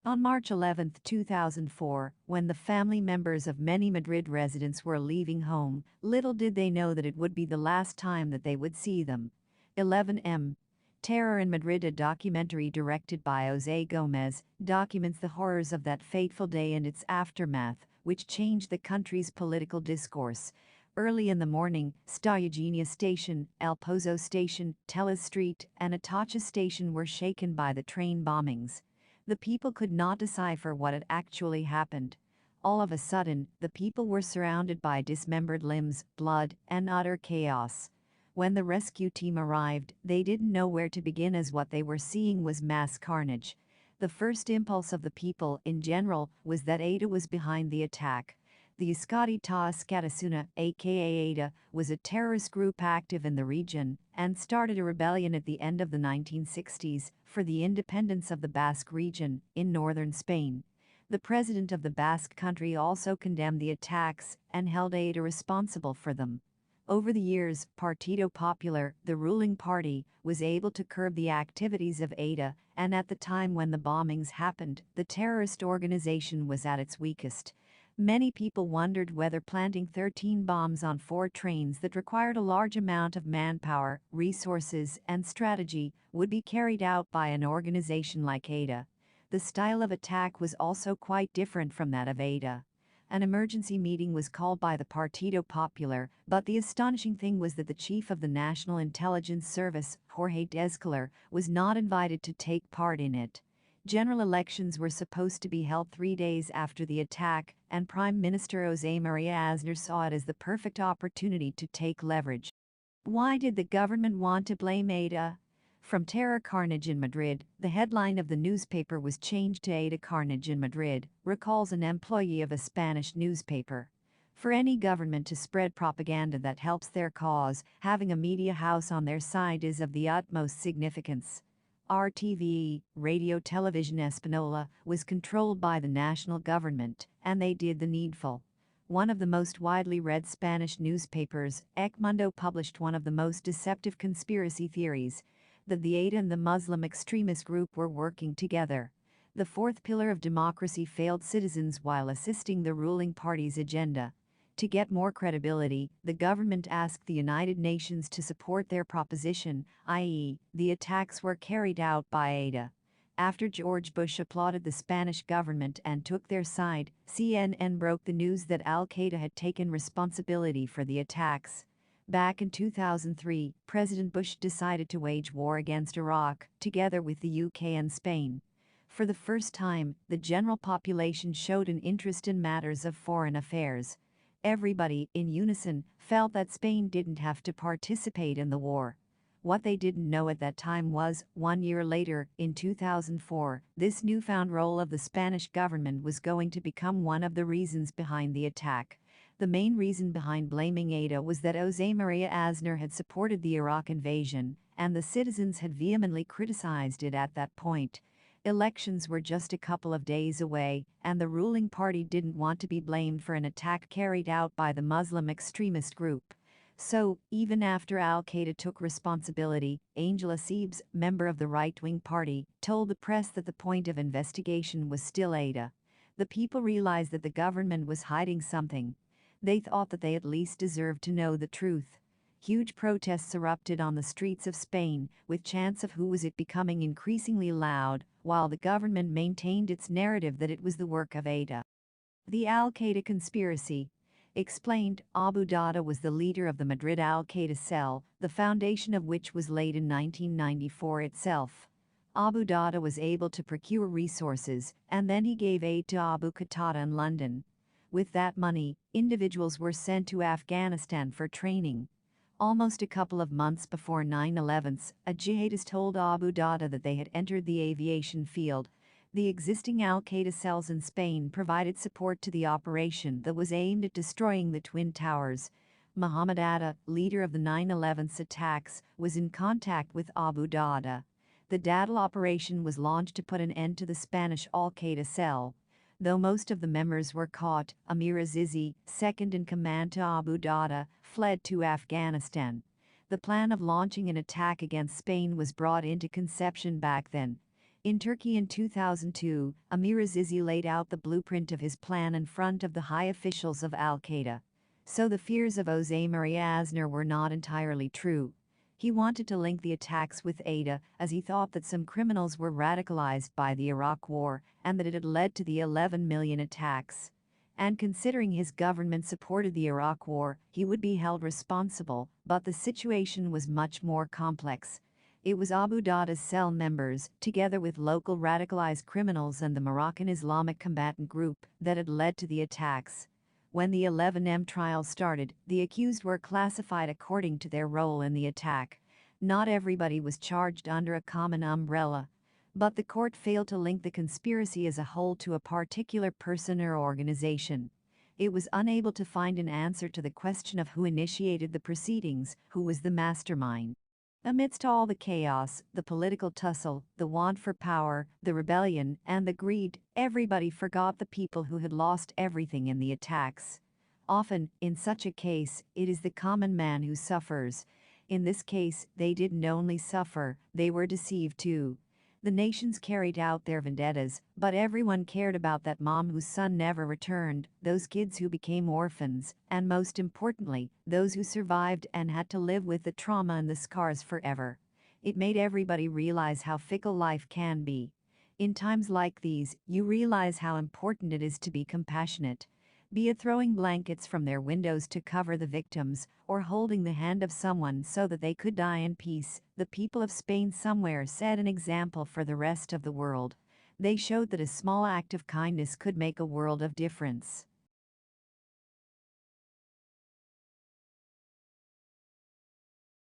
On March 11, 2004, when the family members of many Madrid residents were leaving home, little did they know that it would be the last time that they would see them. 11M. Terror in Madrid. A documentary directed by José Gómez documents the horrors of that fateful day and its aftermath, which changed the country's political discourse. Early in the morning, Eugenia Station, El Pozo Station, Tellez Street, and Atocha Station were shaken by the train bombings. The people could not decipher what had actually happened. All of a sudden, the people were surrounded by dismembered limbs, blood, and utter chaos. When the rescue team arrived, they didn't know where to begin, as what they were seeing was mass carnage. The first impulse of the people, in general, was that ETA was behind the attack. The Escotita Escatasuna, aka ETA, was a terrorist group active in the region and started a rebellion at the end of the 1960s for the independence of the Basque region in northern Spain. The president of the Basque country also condemned the attacks and held ETA responsible for them. Over the years, Partido Popular, the ruling party, was able to curb the activities of ETA, and at the time when the bombings happened, the terrorist organization was at its weakest. Many people wondered whether planting 13 bombs on 4 trains that required a large amount of manpower, resources, and strategy would be carried out by an organization like ETA. The style of attack was also quite different from that of ETA. An emergency meeting was called by the Partido Popular, but the astonishing thing was that the chief of the National Intelligence Service, Jorge Descaler, was not invited to take part in it. General elections were supposed to be held 3 days after the attack, and Prime Minister José María Aznar saw it as the perfect opportunity to take leverage. Why did the government want to blame ETA? From terror carnage in Madrid, the headline of the newspaper was changed to ETA carnage in Madrid, recalls an employee of a Spanish newspaper. For any government to spread propaganda that helps their cause, having a media house on their side is of the utmost significance. RTV, Radio Television Española, was controlled by the national government, and they did the needful. One of the most widely read Spanish newspapers, El Mundo, published one of the most deceptive conspiracy theories, that the ETA and the Muslim extremist group were working together. The fourth pillar of democracy failed citizens while assisting the ruling party's agenda. To get more credibility, the government asked the United Nations to support their proposition, i.e., the attacks were carried out by ETA. After George Bush applauded the Spanish government and took their side, CNN broke the news that Al-Qaeda had taken responsibility for the attacks. Back in 2003, President Bush decided to wage war against Iraq, together with the UK and Spain. For the first time, the general population showed an interest in matters of foreign affairs. Everybody, in unison, felt that Spain didn't have to participate in the war. What they didn't know at that time was, 1 year later, in 2004, this newfound role of the Spanish government was going to become one of the reasons behind the attack. The main reason behind blaming ETA was that José María Aznar had supported the Iraq invasion, and the citizens had vehemently criticized it at that point. Elections were just a couple of days away, and the ruling party didn't want to be blamed for an attack carried out by the Muslim extremist group. So, even after Al-Qaeda took responsibility, Angela Siebes, member of the right-wing party, told the press that the point of investigation was still ETA. The people realized that the government was hiding something. They thought that they at least deserved to know the truth. Huge protests erupted on the streets of Spain, with chants of "who was it" becoming increasingly loud, while the government maintained its narrative that it was the work of ETA. The Al-Qaeda Conspiracy. Explained, Abu Dada was the leader of the Madrid Al-Qaeda cell, the foundation of which was laid in 1994 itself. Abu Dada was able to procure resources, and then he gave aid to Abu Qatada in London. With that money, individuals were sent to Afghanistan for training. Almost a couple of months before 9/11, a jihadist told Abu Dada that they had entered the aviation field. The existing Al-Qaeda cells in Spain provided support to the operation that was aimed at destroying the Twin Towers. Mohammed Atta, leader of the 9/11 attacks, was in contact with Abu Dada. The Daddle operation was launched to put an end to the Spanish Al-Qaeda cell. Though most of the members were caught, Amir Azizi, second in command to Abu Dada, fled to Afghanistan. The plan of launching an attack against Spain was brought into conception back then. In Turkey in 2002, Amir Azizi laid out the blueprint of his plan in front of the high officials of Al-Qaeda. So the fears of Jose Maria Aznar were not entirely true. He wanted to link the attacks with Qaeda, as he thought that some criminals were radicalized by the Iraq War and that it had led to the 11 million attacks. And considering his government supported the Iraq War, he would be held responsible, but the situation was much more complex. It was Abu Dada's cell members, together with local radicalized criminals and the Moroccan Islamic combatant group, that had led to the attacks. When the 11M trial started, the accused were classified according to their role in the attack. Not everybody was charged under a common umbrella. But the court failed to link the conspiracy as a whole to a particular person or organization. It was unable to find an answer to the question of who initiated the proceedings, who was the mastermind. Amidst all the chaos, the political tussle, the want for power, the rebellion, and the greed, everybody forgot the people who had lost everything in the attacks. Often, in such a case, it is the common man who suffers. In this case, they didn't only suffer, they were deceived too. The nations carried out their vendettas, but everyone cared about that mom whose son never returned, those kids who became orphans, and most importantly, those who survived and had to live with the trauma and the scars forever. It made everybody realize how fickle life can be. In times like these, you realize how important it is to be compassionate. Be it throwing blankets from their windows to cover the victims, or holding the hand of someone so that they could die in peace, the people of Spain somewhere set an example for the rest of the world. They showed that a small act of kindness could make a world of difference.